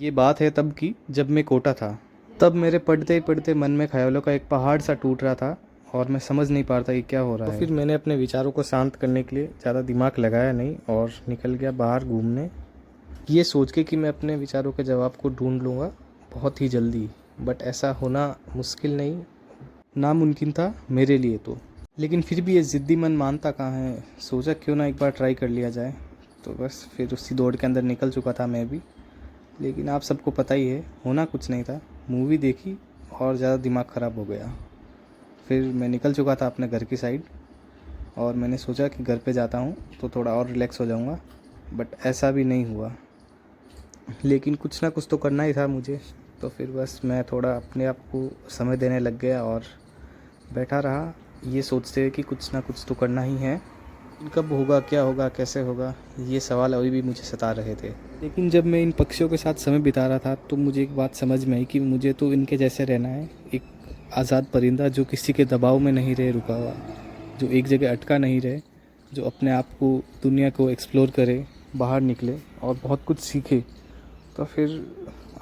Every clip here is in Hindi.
ये बात है तब की जब मैं कोटा था। तब मेरे पढ़ते ही पढ़ते मन में ख़यालों का एक पहाड़ सा टूट रहा था और मैं समझ नहीं पा रहा था कि क्या हो रहा है। तो फिर मैंने अपने विचारों को शांत करने के लिए ज़्यादा दिमाग लगाया नहीं और निकल गया बाहर घूमने, ये सोच के कि मैं अपने विचारों के जवाब को ढूंढ लूँगा बहुत ही जल्दी। बट ऐसा होना मुश्किल नहीं, नामुमकिन था मेरे लिए तो। लेकिन फिर भी ये ज़िद्दी मन मानता कहाँ है। सोचा क्यों ना एक बार ट्राई कर लिया जाए। तो बस फिर उसी दौड़ के अंदर निकल चुका था मैं भी। लेकिन आप सबको पता ही है, होना कुछ नहीं था। मूवी देखी और ज़्यादा दिमाग ख़राब हो गया। फिर मैं निकल चुका था अपने घर की साइड और मैंने सोचा कि घर पे जाता हूँ तो थोड़ा और रिलैक्स हो जाऊँगा। बट ऐसा भी नहीं हुआ। लेकिन कुछ ना कुछ तो करना ही था मुझे। तो फिर बस मैं थोड़ा अपने आप को समय देने लग गया और बैठा रहा, ये सोचते कि कुछ ना कुछ तो करना ही है। कब होगा, क्या होगा, कैसे होगा, ये सवाल अभी भी मुझे सता रहे थे। लेकिन जब मैं इन पक्षियों के साथ समय बिता रहा था तो मुझे एक बात समझ में आई कि मुझे तो इनके जैसे रहना है। एक आज़ाद परिंदा जो किसी के दबाव में नहीं रहे रुका हुआ, जो एक जगह अटका नहीं रहे, जो अपने आप को, दुनिया को एक्सप्लोर करे, बाहर निकले और बहुत कुछ सीखे। तो फिर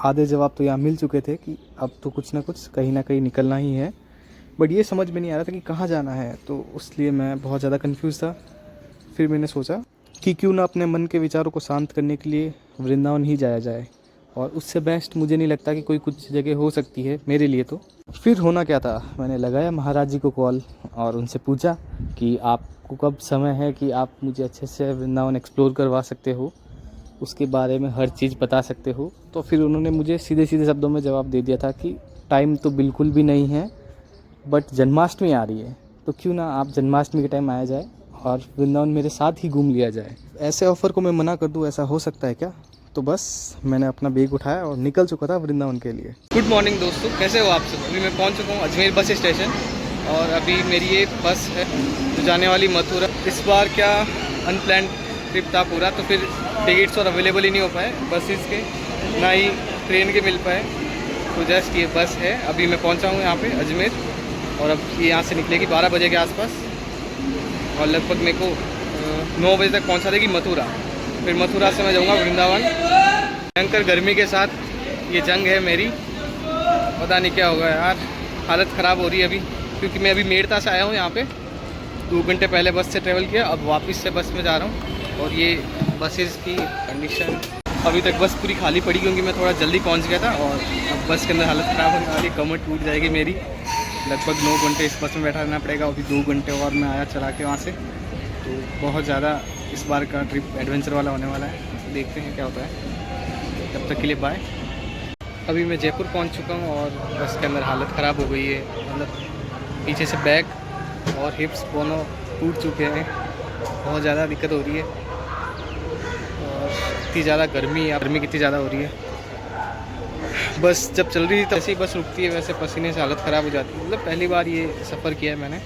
आधे जवाब तो यहाँ मिल चुके थे कि अब तो कुछ ना कुछ कहीं ना कहीं निकलना ही है। बट ये समझ में नहीं आ रहा था कि कहाँ जाना है, तो इसलिए मैं बहुत ज़्यादा कंफ्यूज था। फिर मैंने सोचा कि क्यों ना अपने मन के विचारों को शांत करने के लिए वृंदावन ही जाया जाए। और उससे बेस्ट मुझे नहीं लगता कि कोई कुछ जगह हो सकती है मेरे लिए। तो फिर होना क्या था, मैंने लगाया महाराज जी को कॉल और उनसे पूछा कि आपको कब समय है कि आप मुझे अच्छे से वृंदावन एक्सप्लोर करवा सकते हो, उसके बारे में हर चीज़ बता सकते हो। तो फिर उन्होंने मुझे सीधे सीधे शब्दों में जवाब दे दिया था कि टाइम तो बिल्कुल भी नहीं है, बट जन्माष्टमी आ रही है तो क्यों ना आप जन्माष्टमी के टाइम आया जाए और वृंदावन मेरे साथ ही घूम लिया जाए। ऐसे ऑफ़र को मैं मना कर दूँ, ऐसा हो सकता है क्या? तो बस मैंने अपना बैग उठाया और निकल चुका था वृंदावन के लिए। गुड मॉर्निंग दोस्तों, कैसे हो आप सब। अभी मैं पहुंच चुका हूं अजमेर बस स्टेशन और अभी मेरी ये बस है जो जाने वाली मथुरा। इस बार क्या अनप्लान ट्रिप था पूरा, तो फिर टिकट्स और अवेलेबल ही नहीं हो पाए बसेस के, ना ही ट्रेन के मिल पाए। तो जस्ट ये बस है। अभी मैं पहुंचा हूँ यहाँ पे अजमेर और अब ये यहाँ से निकलेगी 12 बजे के आसपास और लगभग मेरे को 9 बजे तक पहुँचा देगी मथुरा। फिर मथुरा से मैं जाऊँगा वृंदावन। भयंकर गर्मी के साथ ये जंग है मेरी, पता नहीं क्या होगा यार। हालत ख़राब हो रही है अभी, क्योंकि मैं अभी मेड़ता से आया हूँ यहाँ पे। 2 घंटे पहले बस से ट्रैवल किया, अब वापस से बस में जा रहा हूँ। और ये बसेस की कंडीशन, अभी तक बस पूरी खाली पड़ी क्योंकि मैं थोड़ा जल्दी पहुँच गया था और अब बस के अंदर हालत ख़राब होने वाली, कमर टूट जाएगी मेरी। लगभग 9 घंटे इस बस में बैठा रहना पड़ेगा। अभी 2 घंटे और मैं आया चला के वहाँ से। तो बहुत ज़्यादा इस बार का ट्रिप एडवेंचर वाला होने वाला है। देखते हैं क्या होता है। तब तक के लिए बाय। अभी मैं जयपुर पहुंच चुका हूं और बस के अंदर हालत ख़राब हो गई है। मतलब पीछे से बैक और हिप्स दोनों टूट चुके हैं। बहुत ज़्यादा दिक्कत हो रही है और इतनी ज़्यादा गर्मी कितनी ज़्यादा हो रही है। बस जब चल रही थी तब ऐसे ही बस रुकती है, वैसे पसीने से हालत ख़राब हो जाती है। मतलब पहली बार ये सफ़र किया है मैंने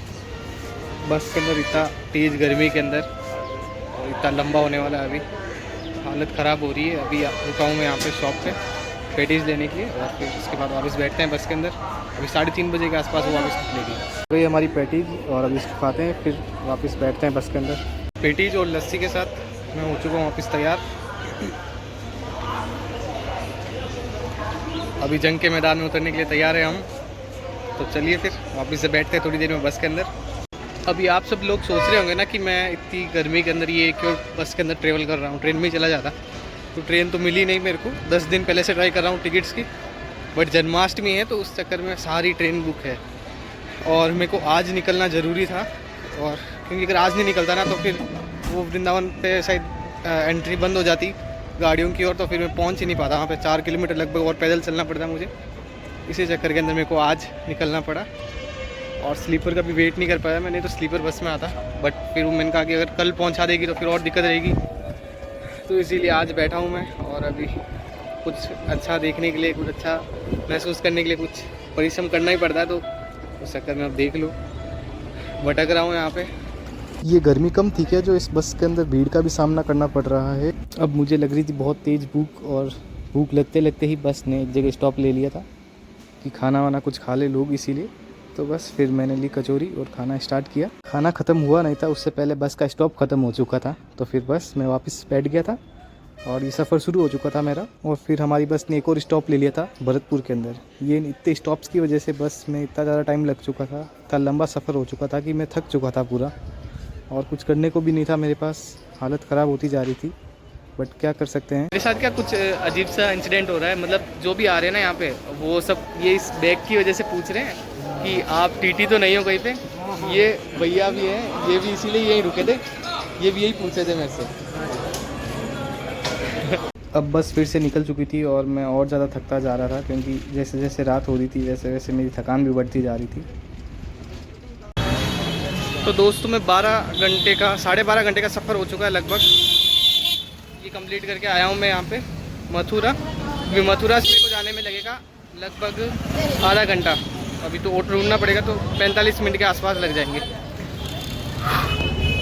बस के अंदर, इतना तेज़ गर्मी के अंदर और इतना लंबा होने वाला है। अभी हालत ख़राब हो रही है। अभी रुका हूँ मैं यहाँ पे शॉप पे पैटीज़ लेने के लिए और फिर उसके बाद वापस बैठते हैं बस के अंदर। अभी 3:30 बजे के आसपास वो वापस निकलेगी। तो ये हमारी पैटीज और अभी इसको खाते हैं, फिर वापस बैठते हैं बस के अंदर। पैटीज़ और लस्सी के साथ मैं हो चुका हूँ वापस तैयार। अभी जंग के मैदान में उतरने के लिए तैयार है हम। तो चलिए फिर वापस से बैठते हैं थोड़ी देर में बस के अंदर। अभी आप सब लोग सोच रहे होंगे ना कि मैं इतनी गर्मी के अंदर ये क्यों बस के अंदर ट्रेवल कर रहा हूँ, ट्रेन में ही चला जाता। तो ट्रेन तो मिली नहीं मेरे को, 10 दिन पहले से ट्राई कर रहा हूँ टिकट्स की। बट जन्माष्टमी है तो उस चक्कर में सारी ट्रेन बुक है और मेरे को आज निकलना ज़रूरी था। और क्योंकि अगर आज नहीं निकलता ना तो फिर वो वृंदावन पे शायद एंट्री बंद हो जाती गाड़ियों की, और तो फिर मैं पहुँच ही नहीं पाता। वहाँ पे 4 किलोमीटर लगभग और पैदल चलना पड़ता मुझे। इसी चक्कर के अंदर मेरे को आज निकलना पड़ा और स्लीपर का भी वेट नहीं कर पाया मैंने, तो स्लीपर बस में आता। बट फिर मैंने कहा कि अगर कल पहुँचा देगी तो फिर और दिक्कत रहेगी, तो इसीलिए आज बैठा हूँ मैं। और अभी कुछ अच्छा देखने के लिए, कुछ अच्छा महसूस करने के लिए कुछ परिश्रम करना ही पड़ता है, तो उस चक्कर में अब देख लो भटक रहा हूँ यहाँ पे। ये गर्मी कम थी क्या जो इस बस के अंदर भीड़ का भी सामना करना पड़ रहा है? अब मुझे लग रही थी बहुत तेज़ भूख, और भूख लगते लगते ही बस ने एक जगह स्टॉप ले लिया था कि खाना वाना कुछ खा ले लोग, इसीलिए। तो बस फिर मैंने ली कचौरी और खाना स्टार्ट किया। खाना ख़त्म हुआ नहीं था, उससे पहले बस का स्टॉप ख़त्म हो चुका था। तो फिर बस मैं वापस बैठ गया था और ये सफ़र शुरू हो चुका था मेरा, और फिर हमारी बस ने एक और स्टॉप ले लिया था भरतपुर के अंदर। ये इतने स्टॉप्स की वजह से बस में इतना ज़्यादा टाइम लग चुका था, इतना लंबा सफ़र हो चुका था कि मैं थक चुका था पूरा, और कुछ करने को भी नहीं था मेरे पास। हालत ख़राब होती जा रही थी, बट क्या कर सकते हैं। मेरे साथ क्या कुछ अजीब सा इंसिडेंट हो रहा है, मतलब जो भी आ रहे हैं ना यहाँ पे, वो सब ये इस बैग की वजह से पूछ रहे हैं कि आप टीटी तो नहीं हो कहीं पे। ये भैया भी हैं, ये भी इसीलिए यहीं रुके थे, ये भी यही पूछ रहे थे मेरे से। अब बस फिर से निकल चुकी थी और मैं और ज़्यादा थकता जा रहा था, क्योंकि जैसे जैसे रात हो रही थी वैसे वैसे मेरी थकान भी बढ़ती जा रही थी। तो दोस्तों मैं 12.5 घंटे का सफ़र हो चुका है लगभग, ये कंप्लीट करके आया हूँ मैं यहाँ पे मथुरा। अभी मथुरा से मेरे को जाने में लगेगा लगभग आधा घंटा। अभी तो ऑटो ढूंढना पड़ेगा, तो 45 मिनट के आसपास लग जाएंगे।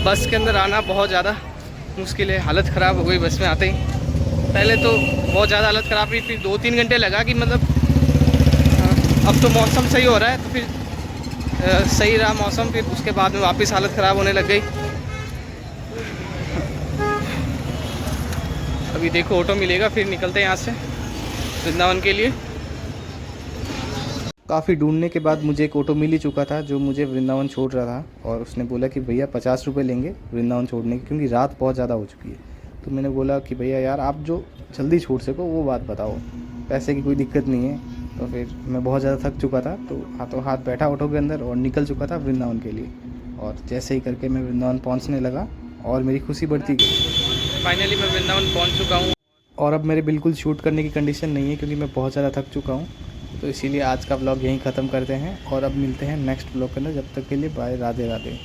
बस के अंदर आना बहुत ज़्यादा मुश्किल है, हालत ख़राब हो गई बस में आते ही। पहले तो बहुत ज़्यादा हालत ख़राब हुई, फिर 2-3 घंटे लगा कि मतलब अब तो मौसम सही हो रहा है, तो फिर सही रहा मौसम, फिर उसके बाद में वापस हालत ख़राब होने लग गई। अभी देखो ऑटो मिलेगा, फिर निकलते हैं यहाँ से वृंदावन के लिए। काफ़ी ढूंढने के बाद मुझे एक ऑटो मिल ही चुका था जो मुझे वृंदावन छोड़ रहा था, और उसने बोला कि भैया 50 रुपये लेंगे वृंदावन छोड़ने के, क्योंकि रात बहुत ज़्यादा हो चुकी है। तो मैंने बोला कि भैया यार आप जो जल्दी छोड़ सको वो बात बताओ, पैसे की कोई दिक्कत नहीं है। तो फिर मैं बहुत ज़्यादा थक चुका था, तो हाथों हाथ बैठा ऑटो के अंदर और निकल चुका था वृंदावन के लिए। और जैसे ही करके मैं वृंदावन पहुँचने लगा और मेरी खुशी बढ़ती गई। फाइनली मैं वृंदावन पहुँच चुका हूँ, और अब मेरे बिल्कुल शूट करने की कंडीशन नहीं है, क्योंकि मैं बहुत ज़्यादा थक चुका हूँ। तो इसीलिए आज का व्लॉग यहीं ख़त्म करते हैं, और अब मिलते हैं नेक्स्ट व्लॉग के अंदर। जब तक के लिए बाय, राधे राधे।